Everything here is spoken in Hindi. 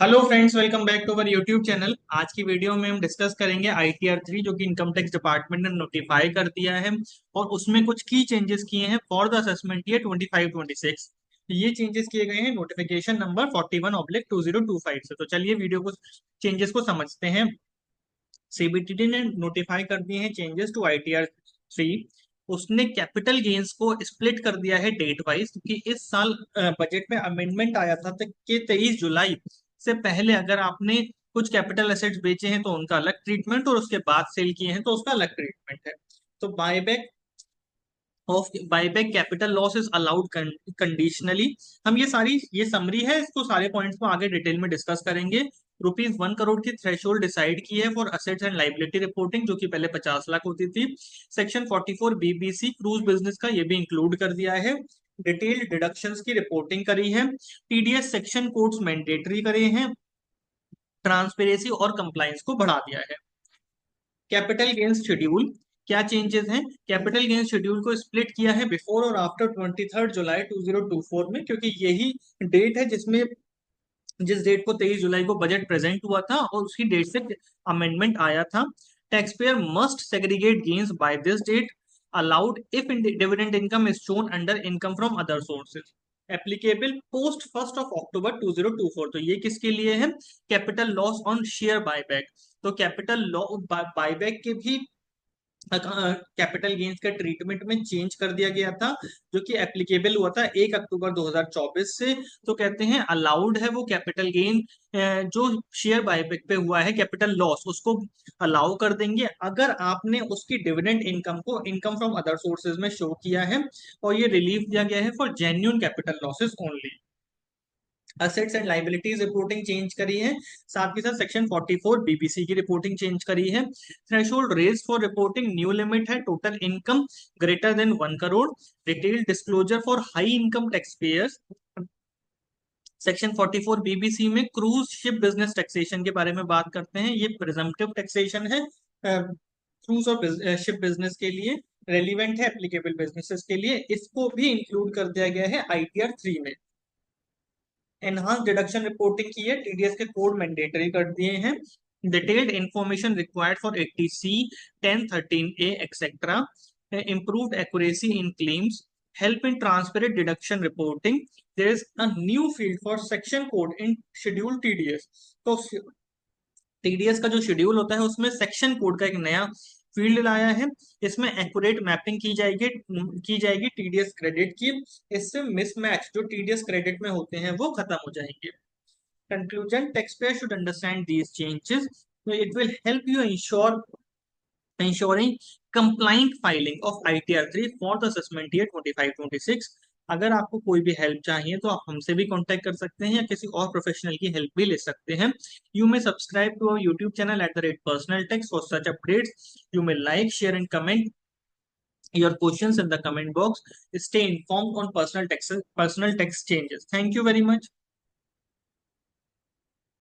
Hello friends, welcome back to our YouTube channel. आज की वीडियो में हम डिस्कस करेंगे ITR 3 जो कि इनकम टैक्स डिपार्टमेंट ने नोटिफाई कर दिया है और उसमें कुछ की चेंजेस किए हैं फॉर द असेसमेंट ईयर 25-26। ये चेंजेस किए गए हैं नोटिफिकेशन नंबर 41/2025 से। तो चलिए वीडियो को चेंजेस को समझते हैं। CBDT ने नोटिफाई कर दिए हैं चेंजेस टू ITR 3। उसने कैपिटल गेन्स को स्प्लिट कर दिया है डेट वाइज, क्योंकि इस साल बजट में अमेंडमेंट आया था तक कि 23 जुलाई से पहले अगर आपने कुछ कैपिटल एसेट्स बेचे हैं तो उनका अलग ट्रीटमेंट, और उसके बाद सेल किए हैं तो उसका अलग ट्रीटमेंट है। तो buyback capital loss is allowed conditionally. हम ये समरी है, इसको सारे पॉइंट्स को आगे डिटेल में डिस्कस करेंगे। ₹1 करोड़ की थ्रेशोल्ड डिसाइड की है for assets and liability reporting, जो कि पहले 50 लाख होती थी। सेक्शन 44 BBC क्रूज बिजनेस का ये भी इंक्लूड कर दिया है। डिटेल्ड डिडक्शंस की रिपोर्टिंग करी है। TDS सेक्शन कोड्स मैंडेटरी करे हैं। ट्रांसपेरेंसी और कंप्लायंस को बढ़ा दिया है। कैपिटल गेन्स शेड्यूल क्या चेंजेस हैं? कैपिटल गेन्स शेड्यूल को स्प्लिट किया है बिफोर और आफ्टर 23 जुलाई 2024 में, क्योंकि यही डेट है जिस डेट को 23 जुलाई को बजट प्रेजेंट हुआ था और उसकी डेट से अमेंडमेंट आया था। Tax payer must segregate gains by this date allowed if dividend income is shown under income from other sources. Applicable post 1 October 2024। तो ये किसके लिए है? Capital loss on share buyback. तो कैपिटल लॉ बायबैक के भी कैपिटल गेन्स का ट्रीटमेंट में चेंज कर दिया गया था, जो कि एप्लीकेबल हुआ था 1 अक्टूबर 2024 से। तो कहते हैं अलाउड है वो कैपिटल गेन जो शेयर बायबैक पे हुआ है, कैपिटल लॉस उसको अलाउ कर देंगे अगर आपने उसकी डिविडेंड इनकम को इनकम फ्रॉम अदर सोर्सेज में शो किया है। और ये रिलीफ दिया गया है for genuine capital losses only. Assets and liabilities reporting change करी है। साथ ही साथ सेक्शन 44 BBC की रिपोर्टिंग चेंज करी है। Threshold raise for reporting new limit है total income greater than 1 crore. Detailed disclosure for high income tax payers. Section 44 BBC में क्रूज शिप बिजनेस टैक्सेशन के बारे में बात करते हैं। ये प्रिजम्पटिव टैक्सेशन है क्रूज और शिप बिजनेस के लिए, रेलिवेंट है एप्लीकेबल बिजनेसेस के लिए। इसको भी इंक्लूड कर दिया गया है ITR 3 में। एनहांस डिडक्शन रिपोर्टिंग की है। TDS के कोड मैंडेटरी कर दिए हैं। Detailed information required for 80C 1013A etcetera. improved accuracy in claims, help in transparent deduction reporting. There is a new field for section code in schedule TDS। तो TDS का जो शेड्यूल होता है उसमें सेक्शन कोड का एक नया फील्ड लाया है। इसमें एक्यूरेट मैपिंग की जाएगी TDS क्रेडिट की। इससे मिसमैच जो TDS क्रेडिट में होते हैं वो खत्म हो जाएंगे। Conclusion: taxpayer should understand these changes. So it will help you ensuring compliant filing of ITR 3 for the assessment year 25-26। अगर आपको कोई भी हेल्प चाहिए तो आप हमसे भी कांटेक्ट कर सकते हैं या किसी और प्रोफेशनल की हेल्प भी ले सकते हैं। You may subscribe to our YouTube channel @personal tax for such updates. You may like, share and comment your questions in the comment box. Stay informed on personal tax changes. Thank you very much.